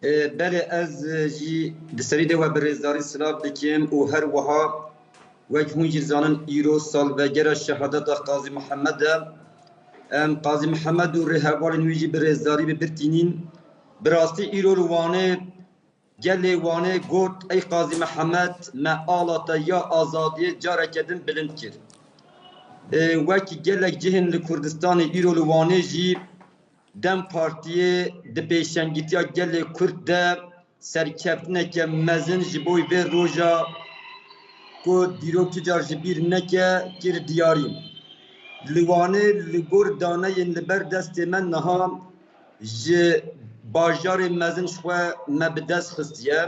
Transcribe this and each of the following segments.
بله از جی دسری دو برزداری سلاب دکیم و هر وها وجه هنجی زانن ایرو سال و گر شهادت قاضی محمد قاضی محمد و رهبال نویجی برزداری ببرتینین براستی ایرو روانه گلی وانه گوت ای قاضی محمد ما آلاتا یا آزادی جاره کدن بلند کرد وکی گلک جهن لکردستان ایرو روانه جی دم پارتیه د پیشنگیتیا گل کرد ده سرکفتنه که مزن جبوی به روژا کو دیروک تجار جبیر نکه کر دیاریم لوانه لگور دانه لبر دست من نها ج باجار مزن شوه مبدس خستیه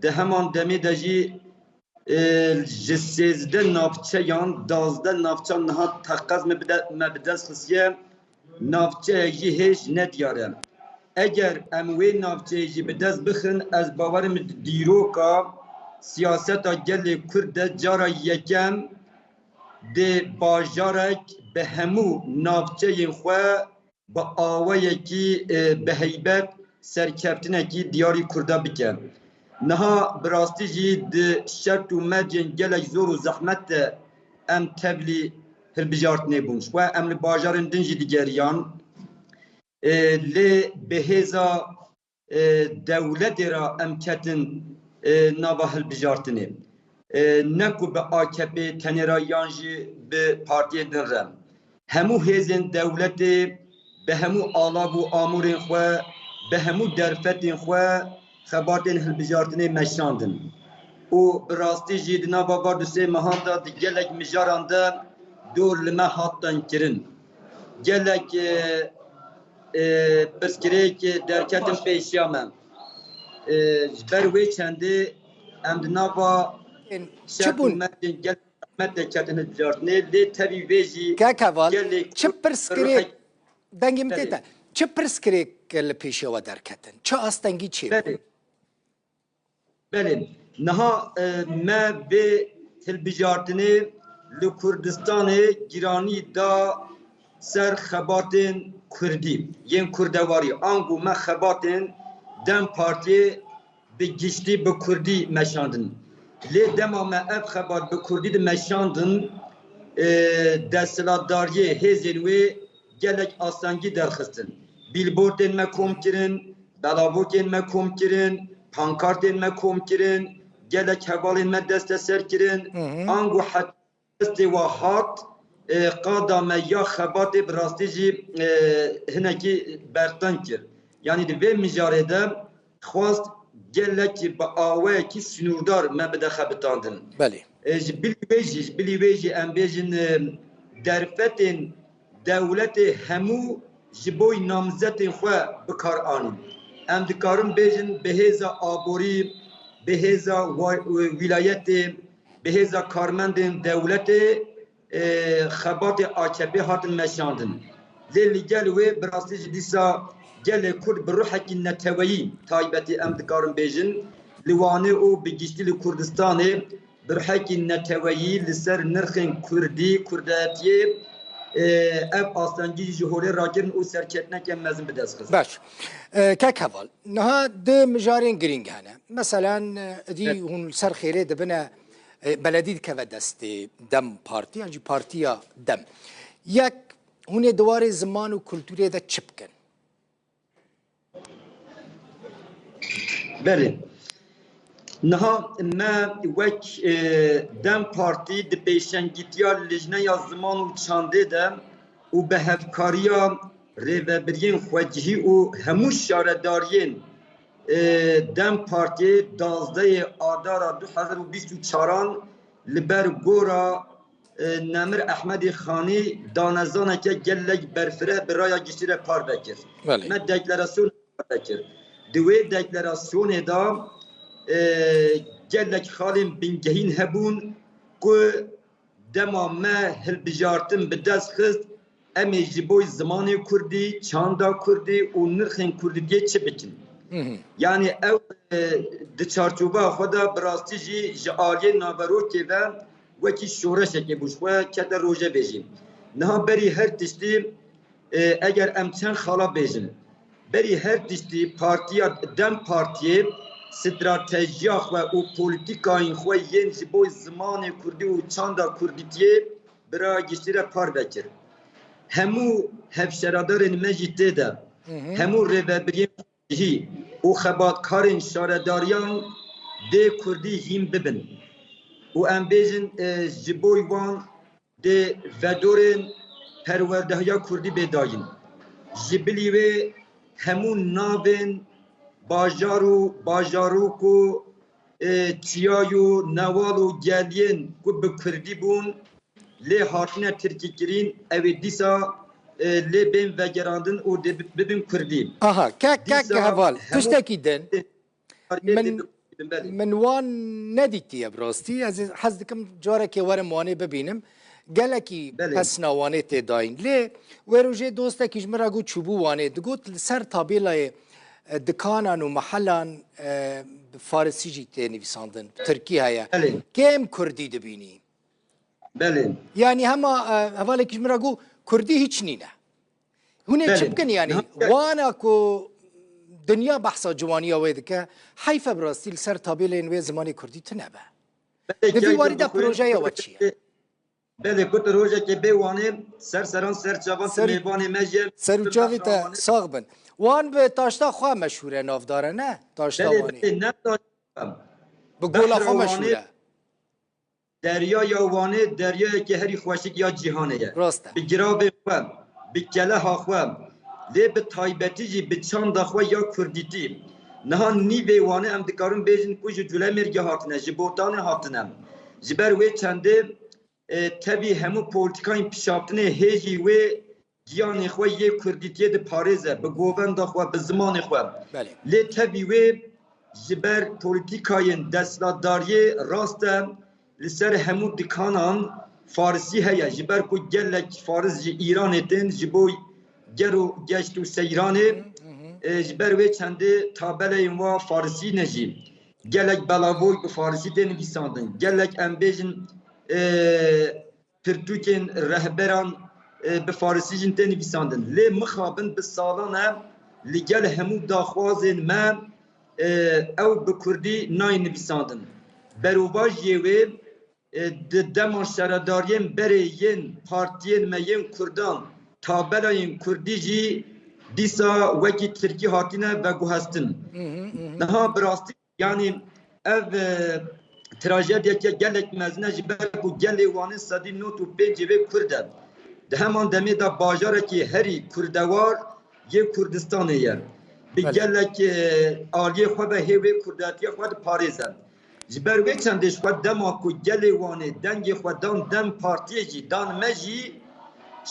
ده همان دمی ده جی جسیزده نافچه یان دازده نافچه نها تقاز مبدس خستیه نافچه جی هیچ ندیاره اگر اموی نافچه جی به دست بخن از باورم دیروکا سیاست گل کرد جارا یکم ده باجارک به همو نافچه خواه با آوه کی به حیبت سرکفتنه کی دیاری کرده بکن نها براستی جی ده شرط و مرجن گلک زور و زحمت ام تبلی هلبجارت نبونش و امن باجارن دنجی دیگریان لی بهزا دولت را امکتن نابا هلبجارتنه نکو به AKP تنرایان جی به پارتی دنرم همو هزین دولت به همو آلاب و آمورین خواه به همو درفتین خواه خبارتین هلبجارتنه مشاندن و براستی جی نابا باردوسه مهاندا دی گلک مجارانده دور لما حاطن کرن گلک پسکره که درکتن پیشیامم بروی چنده امدنابا شرط و مردین گلک مدکتن جارتنه لی تبی ویجی کاکاوال چه پرسکره دنگیم دیتا چه پرسکره که پیشیوا درکتن چه آستنگی چی بود؟ بله نها ما به تلبیجارتنه لکردستان گیرانی دا سر خباتن کردی ین کردواری آنگو ما خباتن دم پارتی به گشتی به کردی مشاندن لی دما ما اف خبات به کردی ده مشاندن دستلاتداری هزینوی گلک آسانگی درخستن بیلبوردن ما کم کرن بلاوکن ما کم کرن پانکارتن ما کم کرن گلک حوالن ما دست سر کرن آنگو حتی استواحات قادم یا خبات براستی جی هنکی برتن کرد یعنی دوی مجارده خواست گلکی با آوه کی سنوردار ما بده خبتاندن بله بلی ویجی ام بیجن درفتن دولت همو جبوی نامزتین خواه بکار آنیم ام دکارم بیجن بهزا آبوری بهزا ولایت بهزا کارمندین دولت خبات AKP هاتن مشاندن لیلی گل و براستی جدیسا گل کرد بروحکی نتویی تایبتی ام دکارم بیجن لوانه او بگیشتی لکردستانه بروحکی نتویی لسر نرخین کردی کرداتیه اب آستانگی جهوری راگرن او سرکتنه که مزن بدست خست باش کاکاوال نها ده مجارين گرینگ هنه مثلا دي هون سر خیره دبنه بلدی که و دست دم پارتی یعنی پارتیا دم یک هون دوار زمان و کلتوری ده چی بکن بله نها ما وک دم پارتی د پیشنگیتیا لجنه یا زمان و چانده ده و به هفکاریا ریوبرین خوجهی و هموش شاردارین دم پارتی 12 آذر 2024 لبر گورا نمر احمد خانی دانزانه که گلک برفره برای گشتیر پار بکر ما دکلراسیون بکر دوی دکلراسیون دا گلک خالیم بنگهین هبون که دما ما هلبجارتن به دست خست امی جبوی زمانی کردی چاندا کردی و نرخین کردی دیگه چه بکن yani ev di çarçoba xweda bi rastî jî ji aliyê naverokê ve wekî şoreşekê bû xwe kete rojevê jî niha berî her tiştî eger em çend xala bêjin بری هر تشتی پارتیا دم پارتیه استراتژیا و او پولیتیکاین خو ین جبو زمان کردی و چاندا کردیتیه برا گشتیره پار بکر همو هفشرادارن مجیده ده همو ریببرین هی و خباتکارن شارداریان ده کردی هیم ببن و ام بیجن جبوی وان ده ودورن پروردهیا کردی بداین جبلی و همون نابن باجارو کو چیایو نوالو گلین کو به کردی بون لی هاتنه ترکی کرین اوی دیسا لی بین وگراندن او دی ببین کردی آها که هوال تشتکی دن من وان ندیتی براستی از حز دکم جاره که ورم وانه ببینم گلکی پس نوانه تداین لی وروجه دوسته کش مرا گو چوبو وانه دگوت سر تابیلای دکانان و محلان فارسی جی نویساندن ترکی هیا کم کردی دبینی بله یعنی همه حواله کش مرا گو کردی هیچ نینه هونه چه بکن یعنی وانا کو دنیا بحثا جوانی آوید که حیف براستی سر تابیل اینوی زمانی کردی تنبه دوی وارده پروژه یا وچیه بله کت روزه که بیوانه سران سرچاوان میوانه مجه سرچاوی تا ساغ بن وان به تاشتا خواه مشهوره نافداره نه تاشتا وانی بله نه تاشتا به گولا خواه مشهوره دریا یا وانه دریایی که هری خوشک یا جهانه راسته به گراب خواه به کله ها خواه لی به تایبتی جی به چاند خواه یا کردیتی نها نی بیوانه ام دکارون بیجن کجو جوله مرگه هاتنه جبوتان هاتنه جبر وی چنده تبی همو پولیتیکاین پیشافتنه هیجی و گیان خواه یه کردیتیه ده پارزه به گووند خواه به زمان خواه لی تبی و جبر پولیتیکاین دستلاتداری راسته لسر همو دکانان فارسی هیا جبر کو گلک فارس جی ایران اتن جبوی گرو گشت و سیرانه جبر و چنده تابل اینوا فارسی نجی گلک بلاوی به فارسی دن بیساندن گلک امبیجن پرتوکن رهبران به فارسی جن دن بیساندن لی مخابن به سالانه لگل همو داخوازن ما او به کردی ناین بیساندن بروباج یوی دمان شرداریم بره ین پارتین مین کردان تابلاین کردی جی دیسا وکی ترکی هاتینه و گو هستن نها براستی یعنی اف تراژدیا که گلک مزنه جی برکو گلی وانه صدی نوت و پنجی و کرده ده همان دمی دا باجاره که هری کردوار یه کردستانه یه به گلک آلیه خواه به هیوه کرداتیه خواه پاریزن جبر وی چندش خود دم آکو گلی وانه دنگ خودان دم پارتیه جی دان مجی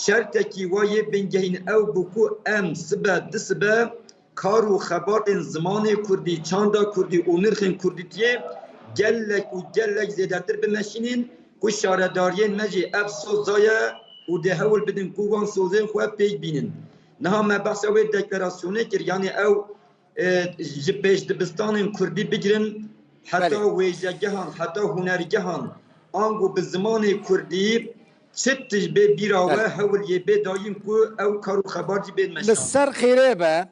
شرط کی وای بنگهین او بکو ام سبه دسبه کارو خبر زمان کردی چاندا کردی اونرخن کردی تیه گلک زیادتر بمشینین کو شارداریین مجی اف سوزایه و ده هول بدن کووان سوزین خواه پیگ بینین نها ما بحث اوی دکلاراسیونه کر یعنی او جبهش دبستان کردی بگیرن حتی ویجگهان حتی هنرگهان آنگو به زمان کردی چتش به بیراوه هول یه به دایم کو او کارو خبرجی بین مشان لسر خیره با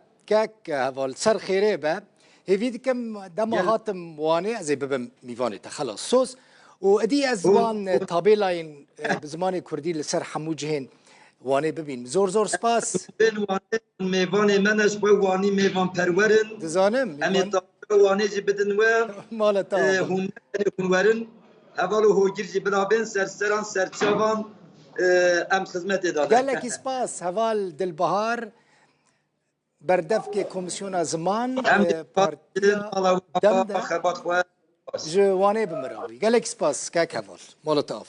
که هوال سر خیره با هیوید کم دم هاتم وانه از ببم میوانه تا خلاص سوز و ادی از وان تابیلاین به زمان کردی لسر حمو جهن وانه ببین زور سپاس بین وانه میوانه منش با وانی میوان پرورن دزانم امی وانه جی بدن و مالتا هنورن اولو هوگیر جی بلابن سرسران سرچاوان ام خدمت دادن گلکی سپاس هوال دلبهار بردف که کمیسیون زمان پارتیا دم ده جوانه بمراوی گلکی سپاس که هوال مالتا